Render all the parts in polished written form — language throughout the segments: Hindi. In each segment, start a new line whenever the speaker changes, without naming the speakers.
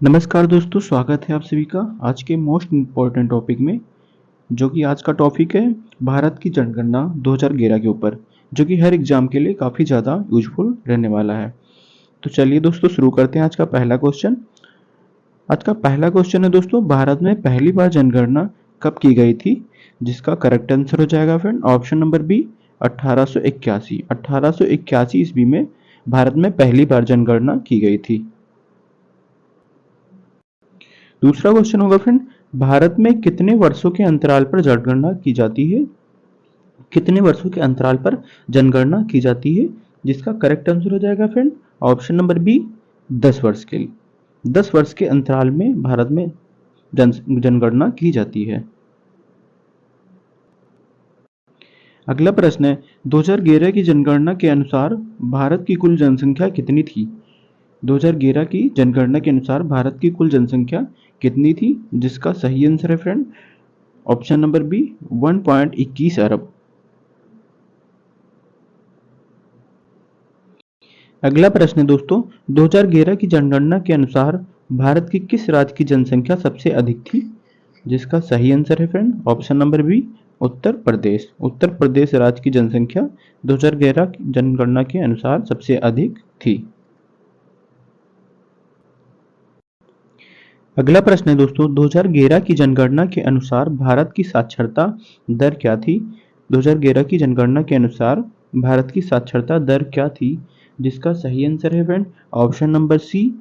नमस्कार दोस्तों, स्वागत है आप सभी का आज के मोस्ट इम्पॉर्टेंट टॉपिक में। जो कि आज का टॉपिक है भारत की जनगणना 2011 के ऊपर, जो कि हर एग्जाम के लिए काफ़ी ज़्यादा यूजफुल रहने वाला है। तो चलिए दोस्तों शुरू करते हैं आज का पहला क्वेश्चन। आज का पहला क्वेश्चन है दोस्तों, भारत में पहली बार जनगणना कब की गई थी? जिसका करेक्ट आंसर हो जाएगा फ्रेंड ऑप्शन नंबर बी 1881। 1881 ईस्वी में भारत में पहली बार जनगणना की गई थी। दूसरा क्वेश्चन होगा फ्रेंड, भारत में कितने वर्षों के अंतराल पर जनगणना की जाती है? कितने वर्षों के अंतराल पर जनगणना की जाती है? जिसका करेक्ट आंसर हो जाएगा फ्रेंड ऑप्शन नंबर बी 10 वर्ष के लिए। 10 वर्ष के अंतराल में भारत में जनगणना की जाती है। अगला प्रश्न है, 2011 की जनगणना के अनुसार भारत की कुल जनसंख्या कितनी थी? 2011 की जनगणना के अनुसार भारत की कुल जनसंख्या कितनी थी? जिसका सही आंसर है फ्रेंड ऑप्शन नंबर बी 1.21 अरब। अगला प्रश्न है दोस्तों, 2011 की जनगणना के अनुसार भारत की किस राज्य की जनसंख्या सबसे अधिक थी? जिसका सही आंसर है friend option number B Uttar Pradesh. Uttar Pradesh राज्य की जनसंख्या 2011 की जनगणना के अनुसार सबसे अधिक थी। अगला प्रश्न है दोस्तों, 2011 की जनगणना के अनुसार भारत की साक्षरता दर क्या थी? 2011 की जनगणना के अनुसार भारत की साक्षरता दर क्या थी? जिसका सही आंसर है फ्रेंड ऑप्शन नंबर सी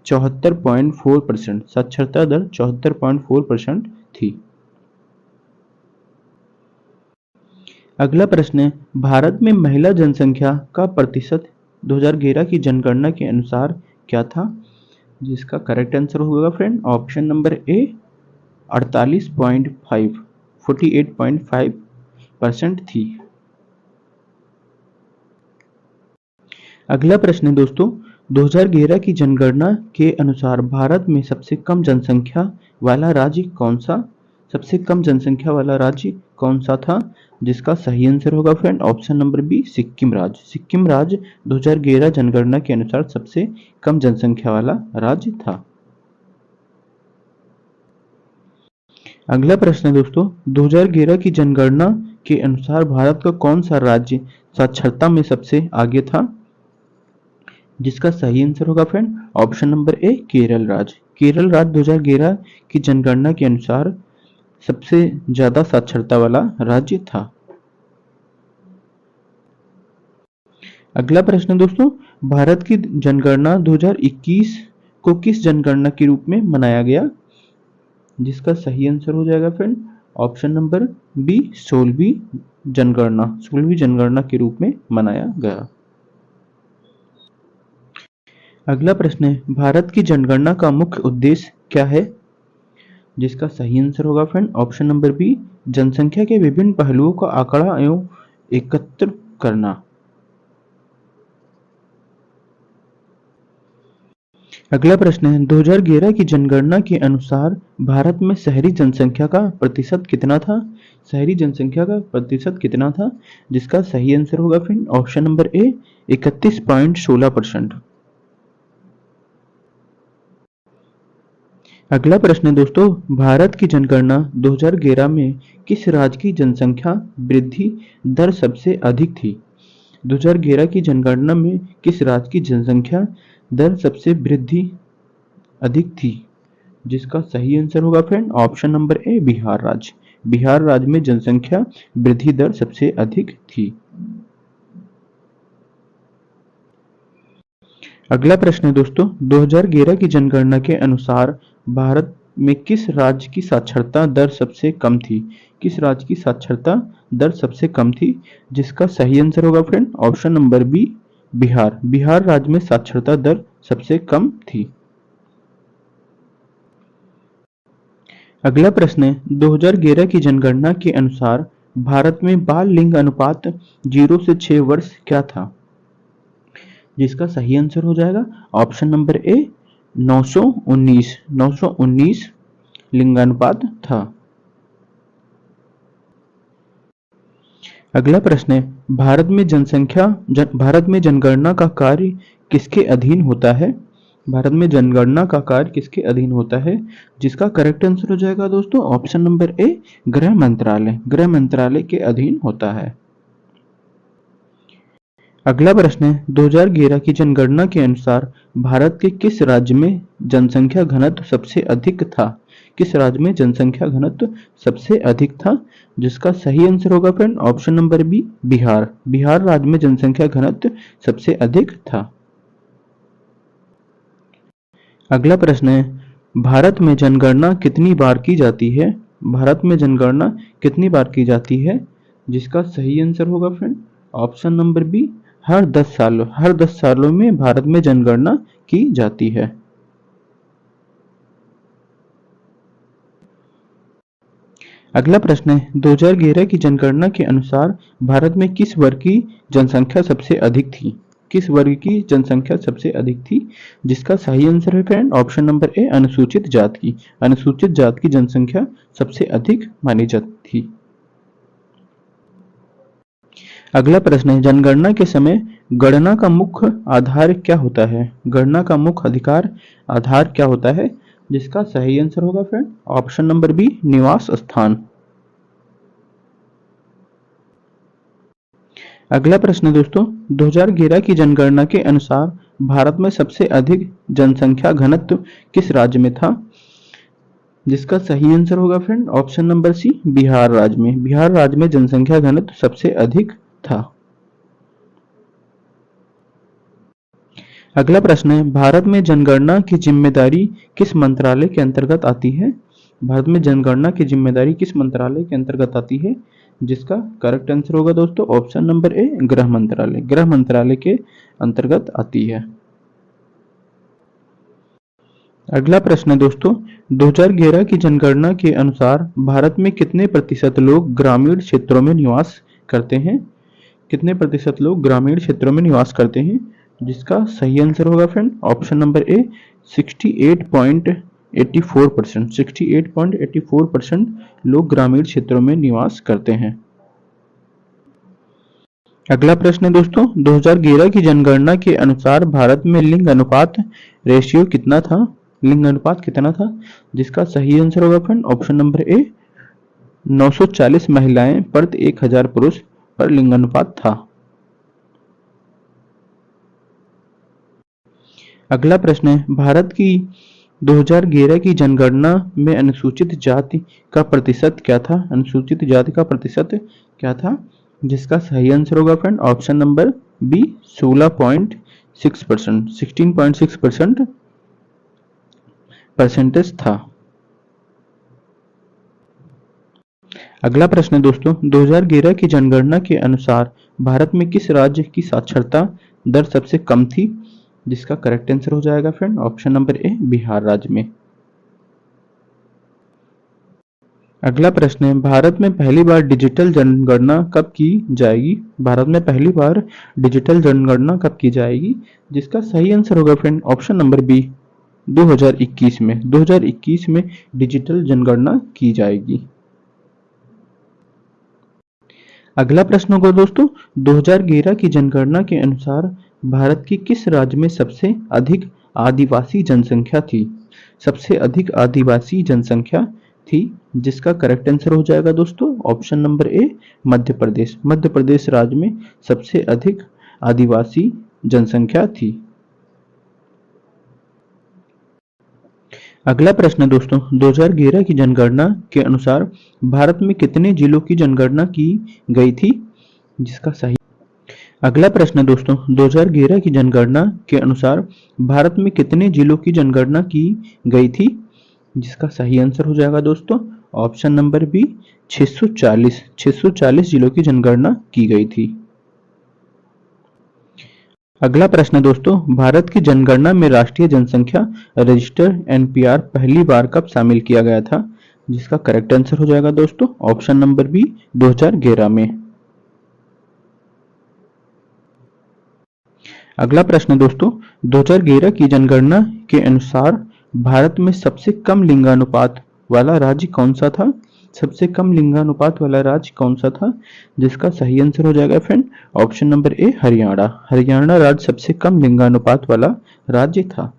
74.4%। साक्षरता दर 74.4% थी। अगला प्रश्न है, भारत में महिला जनसंख्या का प्रतिशत 2011 की जनगणना के अनुसार क्या था? जिसका करेक्ट आंसर होगा फ्रेंड ऑप्शन नंबर ए 48.5% थी। अगला प्रश्न है दोस्तों, 2011 की जनगणना के अनुसार भारत में सबसे कम जनसंख्या वाला राज्य कौन सा? सबसे कम जनसंख्या वाला राज्य कौन सा था? जिसका सही आंसर होगा friend option number B Sikkim राज्य। सिक्किम राज्य 2011 जनगणना के अनुसार सबसे कम जनसंख्या वाला राज्य था। अगला प्रश्न है दोस्तों, 2011 की जनगणना के अनुसार भारत का कौन सा राज्य साक्षरता में सबसे आगे था? जिसका सही आंसर होगा friend option number A Kerala राज्य। केरल राज्य 2011 की जनगणना के अनुसार सबसे ज्यादा साक्षरता वाला राज्य था। अगला प्रश्न दोस्तों, भारत की जनगणना 2021 को किस जनगणना के रूप में मनाया गया? जिसका सही आंसर हो जाएगा फ्रेंड ऑप्शन नंबर बी 16वीं जनगणना। 16वीं जनगणना के रूप में मनाया गया। अगला प्रश्न है, भारत की जनगणना का मुख्य उद्देश्य क्या है? जिसका सही आंसर होगा फ्रेंड ऑप्शन नंबर बी जनसंख्या के विभिन्न पहलुओं का आंकड़ा एवं एकत्र करना। अगला प्रश्न है, 2011 की जनगणना के अनुसार भारत में शहरी जनसंख्या का प्रतिशत कितना था? शहरी जनसंख्या का प्रतिशत कितना था? जिसका सही आंसर होगा फ्रेंड ऑप्शन नंबर ए 31.16%। अगला प्रश्न है दोस्तों, भारत की जनगणना 2011 में किस राज्य की जनसंख्या वृद्धि दर सबसे अधिक थी? 2011 की जनगणना में किस राज्य की जनसंख्या दर सबसे वृद्धि अधिक थी? जिसका सही आंसर होगा friend option number A Bihar राज्य। बिहार राज्य में जनसंख्या वृद्धि दर सबसे अधिक थी। अगला प्रश्न है दोस्तों, 2011 की जनगणना के अनुसार भारत में किस राज्य की साक्षरता दर सबसे कम थी? किस राज्य की साक्षरता दर सबसे कम थी? जिसका सही आंसर होगा friend option number B Bihar. Bihar राज्य में साक्षरता दर सबसे कम थी। अगला प्रश्न है, 2011 की जनगणना के अनुसार भारत में बाल लिंग अनुपात 0 से 6 वर्ष क्या था? जिसका सही आंसर हो जाएगा ऑप्शन नंबर ए 919 लिंगानुपात था। अगला प्रश्न है, भारत में जनगणना का कार्य किसके अधीन होता है? भारत में जनगणना का कार्य किसके अधीन होता है? जिसका करेक्ट आंसर हो जाएगा दोस्तों ऑप्शन नंबर ए, गृह मंत्रालय। गृह मंत्रालय के अधीन होता है। अगला प्रश्न है 2011 की जनगणना के अनुसार भारत के किस राज्य में जनसंख्या घनत्व सबसे अधिक था? किस राज्य में जनसंख्या घनत्व सबसे अधिक था? जिसका सही आंसर होगा friend option number B, Bihar. Bihar राज्य में जनसंख्या घनत्व सबसे अधिक था। अगला प्रश्न है भारत में जनगणना कितनी बार की जाती है? भारत में जनगणना कितनी बार की जाती है? जिसका सही आंसर होगा फ्रेंड ऑप्शन नंबर बी, हर 10 सालों में भारत में जनगणना की जाती है। अगला प्रश्न है 2011 की जनगणना के अनुसार भारत में किस वर्ग की जनसंख्या सबसे अधिक थी? किस वर्ग की जनसंख्या सबसे अधिक थी? जिसका सही आंसर है फ्रेंड ऑप्शन नंबर ए, अनुसूचित जात की। अनुसूचित जात की जनसंख्या सबसे अधिक मानी जाती थी। अगला प्रश्न है जनगणना के समय गणना का मुख्य आधार क्या होता है? गणना का मुख्य आधार क्या होता है? जिसका सही आंसर होगा फ्रेंड ऑप्शन नंबर बी, निवास स्थान। अगला प्रश्न दोस्तों 2011 की जनगणना के अनुसार भारत में सबसे अधिक जनसंख्या घनत्व किस राज्य में था? जिसका सही आंसर होगा friend option number C, Bihar राज्य में। बिहार राज्य में जनसंख्या घनत्व सबसे अधिक था। अगला प्रश्न है भारत में जनगणना की जिम्मेदारी किस मंत्रालय के अंतर्गत आती है? भारत में जनगणना की जिम्मेदारी किस मंत्रालय के अंतर्गत आती है? जिसका करेक्ट आंसर होगा दोस्तों ऑप्शन नंबर ए, गृह मंत्रालय। गृह मंत्रालय के अंतर्गत आती है। अगला प्रश्न है दोस्तों 2011 की जनगणना के अनुसार भारत में कितने प्रतिशत लोग ग्रामीण क्षेत्रों में निवास करते हैं? कितने प्रतिशत लोग ग्रामीण क्षेत्रों में निवास करते हैं? जिसका सही आंसर होगा फ्रेंड ऑप्शन नंबर ए, 68.84%। 68.84% लोग ग्रामीण क्षेत्रों में निवास करते हैं। अगला प्रश्न है दोस्तों 2011 की जनगणना के अनुसार भारत में लिंग अनुपात रेशियो कितना था? लिंग अनुपात कितना था? जिसका सही आंसर होगा फ्रेंड ऑप्शन नंबर ए, 940 महिलाएं प्रति 1000 पुरुष पर लिंग अनुपात था। अगला प्रश्न है भारत की 2011 की जनगणना में अनुसूचित जाति का प्रतिशत क्या था? अनुसूचित जाति का प्रतिशत क्या था? जिसका सही आंसर होगा friend option number B, 16.6%। 16.6% percentage था। अगला प्रश्न है दोस्तों 2011 की जनगणना के अनुसार भारत में किस राज्य की साक्षरता दर सबसे कम थी? जिसका करेक्ट आंसर हो जाएगा friend option number A, Bihar राज्य में। अगला प्रश्न है भारत में पहली बार डिजिटल जनगणना कब की जाएगी? भारत में पहली बार डिजिटल जनगणना कब की जाएगी? जिसका सही आंसर होगा फ्रेंड ऑप्शन नंबर बी, 2021 में। 2021 में डिजिटल जनगणना की जाएगी। अगला प्रश्न होगा दोस्तों 2011 की जनगणना के अनुसार भारत की किस राज्य में सबसे अधिक आदिवासी जनसंख्या थी? सबसे अधिक आदिवासी जनसंख्या थी। जिसका करेक्ट आंसर हो जाएगा दोस्तों option number A, Madhya Pradesh. Madhya Pradesh राज्य में सबसे अधिक आदिवासी जनसंख्या थी। अगला प्रश्न दोस्तों 2011 की जनगणना के अनुसार भारत में कितने जिलों की जनगणना की गई थी? जिसका सही अगला प्रश्न दोस्तों 2011 की जनगणना के अनुसार भारत में कितने जिलों की जनगणना की गई थी? जिसका सही आंसर हो जाएगा दोस्तों ऑप्शन नंबर बी, 640। 640 जिलों की जनगणना की गई थी। अगला प्रश्न दोस्तों भारत की जनगणना में राष्ट्रीय जनसंख्या रजिस्टर एनपीआर पहली बार कब शामिल किया गया था? जिसका करेक्ट आंसर हो जाएगा दोस्तों ऑप्शन नंबर बी, 2011 में। अगला प्रश्न दोस्तों 2011 की जनगणना के अनुसार भारत में सबसे कम लिंगानुपात वाला राज्य कौन सा था? सबसे कम लिंगानुपात वाला राज्य कौन सा था? जिसका सही आंसर हो जाएगा friend option number A, Haryana. Haryana राज्य सबसे कम लिंगानुपात वाला राज्य था।